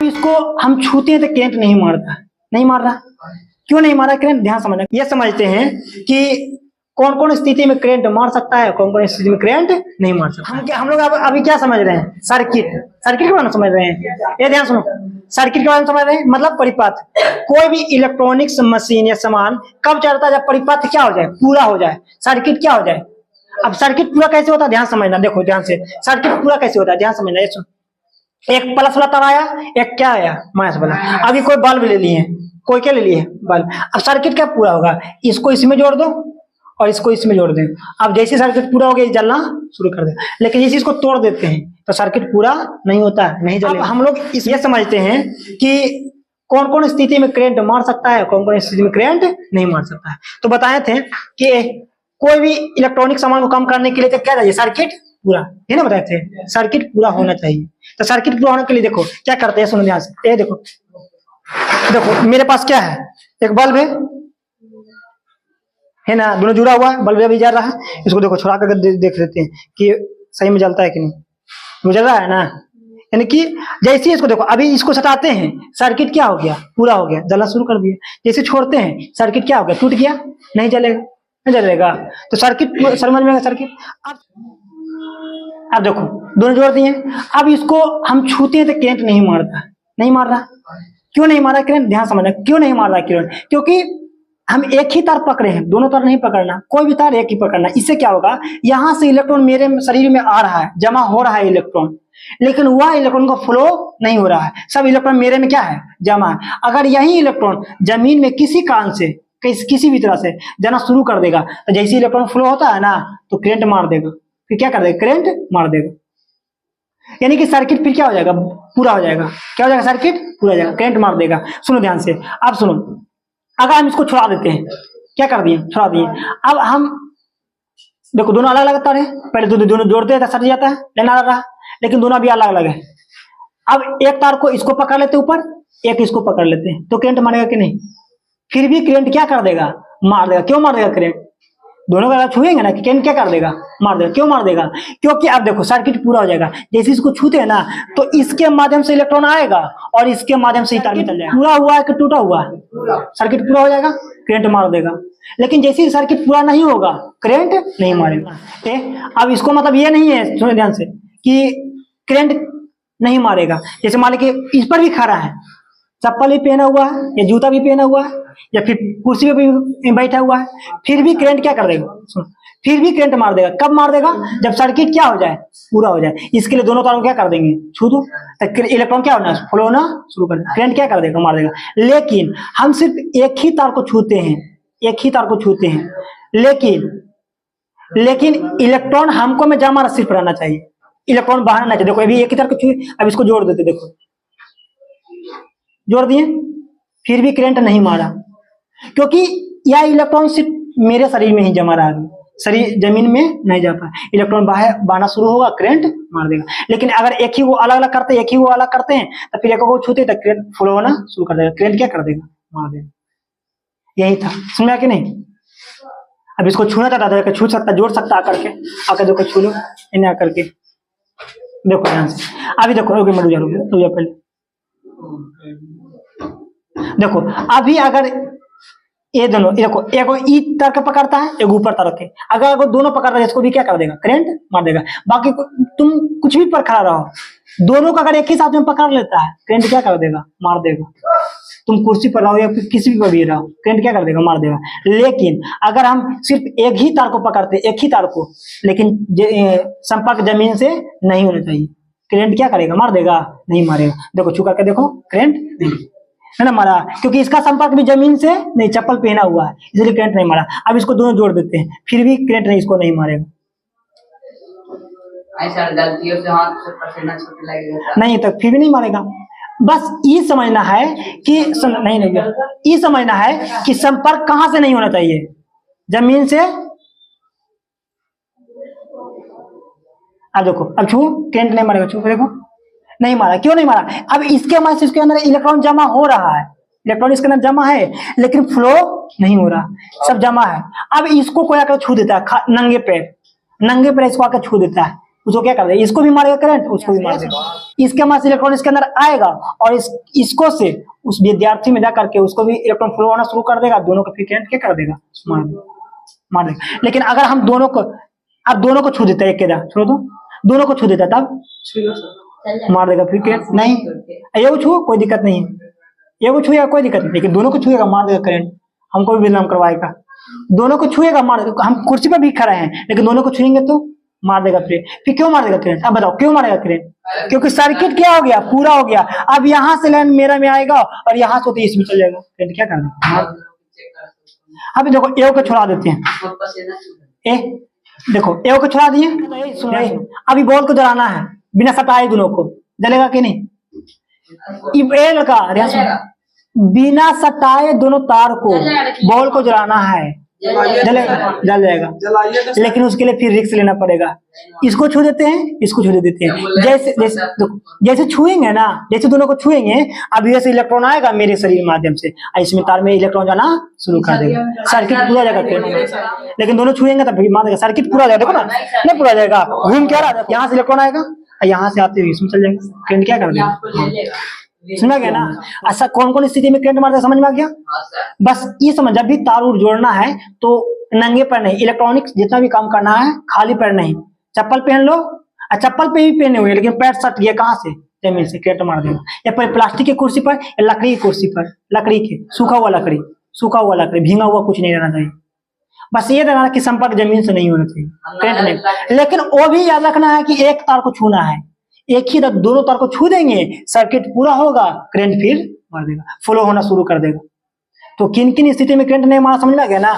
इसको हम छूते हैं तो करंट नहीं मारता, नहीं मार रहा। क्यों नहीं मारा करंट? ध्यान समझना। ये समझते हैं कि कौन कौन स्थिति में करंट मार सकता है, कौन कौन स्थिति में करंट नहीं मार सकता। हम लोग अभी क्या समझ रहे हैं? सर्किट। सर्किट के बारे में समझ रहे हैं। ये ध्यान सुनो, सर्किट के बारे में समझ रहे हैं, मतलब परिपथ। कोई भी इलेक्ट्रॉनिक्स मशीन या सामान कब चलता है? जब परिपथ क्या हो जाए? पूरा हो जाए, सर्किट क्या हो जाए। अब सर्किट पूरा कैसे होता है? ध्यान समझना, देखो ध्यान से, सर्किट पूरा कैसे होता है ध्यान समझना। ये सुनो, एक प्लस वाला तार आया, एक क्या आया? माइनस वाला। अभी कोई बल्ब ले लिए, कोई क्या ले लिए? बल्ब। अब सर्किट क्या पूरा होगा? इसको इसमें जोड़ दो और इसको इसमें जोड़ दें। अब जैसे सर्किट पूरा हो गया, जलना शुरू कर दे। लेकिन इसी इसको तोड़ देते हैं तो सर्किट पूरा नहीं होता, नहीं जलेगा। हम लोग ये समझते हैं कि कौन कौन स्थिति में करंट मार सकता है, कौन कौन स्थिति में करंट नहीं मार सकता है। तो बताए थे कि कोई भी इलेक्ट्रॉनिक सामान को कम करने के लिए तो क्या चाहिए? सर्किट पूरा, है ना, बताए थे सर्किट पूरा होना चाहिए। तो सर्किट पूरा होने के लिए देखो क्या करते हैं, सुनो ध्यान से। ये देखो, देखो मेरे पास क्या है? एक बल्ब है ना, दोनों जुड़ा हुआ है, बल्ब भी जल रहा है। इसको देखो छुड़ा करके देख लेते हैं कि सही में जलता है कि नहीं। वो जल रहा है ना, यानी कि जैसे इसको देखो, अभी इसको सटाते हैं, सर्किट क्या हो गया? पूरा हो गया, जलना शुरू कर दिया। जैसे छोड़ते हैं, सर्किट क्या हो गया? टूट गया, नहीं जलेगा, नहीं जलेगा। तो सर्किट समझ में सर्किट। अब देखो दोनों जोड़ दिए। अब इसको हम छूते हैं तो करंट नहीं मारता, नहीं मार रहा। क्यों नहीं मारा करंट? ध्यान समझना, क्यों नहीं मार रहा करंट? क्योंकि हम एक ही तार पकड़े हैं, दोनों तार नहीं पकड़ना, कोई भी तार एक ही पकड़ना। इससे क्या होगा? यहां से इलेक्ट्रॉन मेरे शरीर में आ रहा है, जमा हो रहा है इलेक्ट्रॉन, लेकिन वह इलेक्ट्रॉन का फ्लो नहीं हो रहा है। सब इलेक्ट्रॉन मेरे में क्या है? जमा है। अगर यही इलेक्ट्रॉन जमीन में किसी कारण से, किसी भी तरह से जाना शुरू कर देगा, तो जैसे इलेक्ट्रॉन फ्लो होता है ना, तो करंट मार देगा। फिर क्या कर देगा? करंट मार देगा। यानी कि सर्किट फिर क्या हो जाएगा? पूरा हो जाएगा। क्या हो जाएगा? सर्किट पूरा हो जाएगा, करंट मार देगा। सुनो ध्यान से, अब सुनो, अगर हम इसको छुड़ा देते हैं, क्या कर दिए? छुड़ा दिए। अब हम देखो दोनों अलग अलग तार है, पहले दोनों जोड़ते हैं तो सट जाता है, लेना अलग रहा, लेकिन दोनों अभी अलग अलग है। अब एक तार को इसको पकड़ लेते ऊपर, एक इसको पकड़ लेते हैं, तो करंट मारेगा कि नहीं? फिर भी करंट क्या कर देगा? मार देगा। क्यों मार देगा करंट? दोनों का छुएंगे ना, करंट क्या कर देगा? मार देगा। क्यों मार देगा? क्योंकि अब देखो सर्किट पूरा हो जाएगा। जैसे इसको छूते हैं ना, तो इसके माध्यम से इलेक्ट्रॉन आएगा और इसके माध्यम से तार निकल जाएगा। पूरा हुआ है कि टूटा हुआ है? सर्किट पूरा हो जाएगा, करंट मार देगा। लेकिन जैसे सर्किट पूरा नहीं होगा, करंट नहीं मारेगा। अब इसको मतलब ये नहीं है, सुनो ध्यान से, कि करंट नहीं मारेगा। जैसे मान लीजिए इस पर भी खड़ा है, चप्पल भी पहना हुआ है या जूता भी पहना हुआ है या फिर कुर्सी पे भी बैठा हुआ है, फिर भी करंट क्या कर देगा? फिर भी करंट मार देगा। कब मार देगा? जब सर्किट क्या हो जाए? पूरा हो जाए। इसके लिए दोनों तारों क्या कर देंगे? छू दो, तो इलेक्ट्रॉन क्या होना? फ्लो होना शुरू कर, करंट क्या कर देगा? मार देगा। लेकिन हम सिर्फ एक ही तार को छूते हैं, एक ही तार को छूते हैं, लेकिन इलेक्ट्रॉन हमको में जमा सिर्फ रहना चाहिए, इलेक्ट्रॉन बाहर ना चाहिए। देखो अभी एक ही तार को छुए, अब इसको जोड़ देते, देखो जोड़ दिए, फिर भी करंट नहीं मारा, क्योंकि यह इलेक्ट्रॉन सिर्फ मेरे शरीर में ही जमा रहा है, शरीर जमीन में नहीं जा पाए। इलेक्ट्रॉन बाहर बहना शुरू होगा, करंट मार देगा। लेकिन अगर एक ही वो अलग अलग करते हैं, एक ही वो अलग करते हैं, तो फिर एक को छूते तो करंट फ्लो होना शुरू कर देगा। करंट क्या कर देगा? मार देगा। यही था, समझा कि नहीं? अब इसको छूना चाहता था, छू सकता, जोड़ सकता आकर के, आकर देखो छू लो, इन्हें आकर के देखो ध्यान से। अभी देखो पहले देखो, अभी अगर ये दोनों देखो, एक ई तार का पकड़ता है, एक ऊपर तार के, अगर दोनों पकड़ रहे हैं, इसको भी क्या कर देगा? करंट मार देगा। बाकी तुम कुछ भी पर खड़ा रहो, दोनों का अगर एक ही साथ में पकड़ लेता है, करंट क्या कर देगा? मार देगा। तुम कुर्सी पर रहो या फिर किसी भी पर भी रहो, करंट क्या कर देगा? मार देगा। लेकिन अगर हम सिर्फ एक ही तार को पकड़ते, एक ही तार को, लेकिन संपर्क जमीन से नहीं होना चाहिए, करंट क्या करेगा? मार देगा? नहीं मारेगा। देखो छू करके देखो, करंट नहीं है ना मारा, क्योंकि इसका संपर्क भी जमीन से नहीं, चप्पल पहना हुआ है, इसलिए करंट नहीं मारा। अब इसको दोनों जोड़ देते हैं, फिर भी करंट नहीं, इसको नहीं मारेगा। गलतियों से हाथ से पसीना छूटने लगेगा नहीं, तो फिर भी नहीं मारेगा। बस ये समझना है कि नहीं, ये समझना है कि संपर्क कहां से नहीं होना चाहिए? जमीन से। अब देखो, अब छू, करंट नहीं मारेगा। छू देखो, नहीं मारा। क्यों नहीं मारा? अब इसके माध्यम से इसके अंदर इलेक्ट्रॉन जमा हो रहा है, इलेक्ट्रॉन इसके अंदर जमा है, लेकिन फ्लो नहीं हो रहा, सब जमा है। अब इसको कोई आकर छू देता है, नंगे पैर इसको आकर छू देता है, उसको क्या कर देगा, इसको भी मारेगा करंट, उसको भी मार देगा। इसके मास इलेक्ट्रॉन इसके अंदर आएगा और इसको से उस विद्यार्थी में जा करके उसको भी इलेक्ट्रॉन फ्लो होना शुरू कर देगा, दोनों को फिर करंट क्या कर देगा, मार देगा। लेकिन अगर हम दोनों को, अब दोनों को छू देता है, एक के छोड़ो तो, दोनों को छू देता तब मार देगा फिर करंट। नहीं, ये छुओ कोई दिक्कत नहीं है, ये छुएगा कोई दिक्कत नहीं, लेकिन दोनों को छुएगा मार देगा करंट, हमको भी बदनाम करवाएगा। दोनों को छुएगा मार देगा, हम कुर्सी पर भी खड़े हैं लेकिन दोनों को छुएंगे तो मार देगा फिर क्यों मार देगा करंट, अब बताओ क्यों मारेगा करंट? क्योंकि सर्किट क्या हो गया, पूरा हो गया। अब यहाँ से लाइन मेरा में आएगा और यहाँ से तो इसमें चल जाएगा, करंट क्या कर देगा। अभी देखो ए को छुड़ा देते हैं, ए देखो ए को छुड़ा दिए, अभी बॉल को जलाना है बिना सटाए, दोनों को जलेगा कि नहीं, ए लगा बिना सटाए दोनों तार को बॉल को जलाना है, जलेगा, जल जाएगा। लेकिन उसके लिए फिर रिस्क लेना पड़ेगा, इसको छू देते हैं, इसको छू देते हैं, जैसे जैसे जैसे छुएंगे ना, जैसे दोनों को छुएंगे, अब ये से इलेक्ट्रॉन आएगा मेरे शरीर माध्यम से, इसमें तार में इलेक्ट्रॉन जाना शुरू कर देगा, सर्किट पूरा जाएगा। लेकिन दोनों छुएंगे तब मान देगा, सर्किट पूरा जाएगा, देखो ना नहीं पूरा जाएगा, घूम क्या रहा है, यहाँ से इलेक्ट्रॉन आएगा यहाँ से आते हुए इसमें चल जाएगा, करंट क्या कर देगा, समझ गया ना। ऐसा कौन कौन स्थिति में करंट मारता है, समझ में आ गया। बस ये समझ, जब भी तार उड़ जोड़ना है तो नंगे पैर नहीं, इलेक्ट्रॉनिक्स जितना भी काम करना है खाली पैर नहीं, चप्पल पहन लो, चप्पल पे भी पहने हुए लेकिन पैर सट गया कहाँ से, जमीन से, करंट मार देगा। या फिर प्लास्टिक की कुर्सी पर या लकड़ी की कुर्सी पर, लकड़ी के सूखा हुआ लकड़ी, भींगा हुआ कुछ नहीं रहना चाहिए, बस ये रहना कि संपर्क जमीन से नहीं होना चाहिए, करंट नहीं। लेकिन वो भी याद रखना है कि एक तार को छूना है, एक ही तार, दोनों तार को छू देंगे सर्किट पूरा होगा, करंट फिर मार देगा, फ्लो होना शुरू कर देगा। तो किन किन स्थिति में करंट नहीं मारा, समझ में आ गया ना।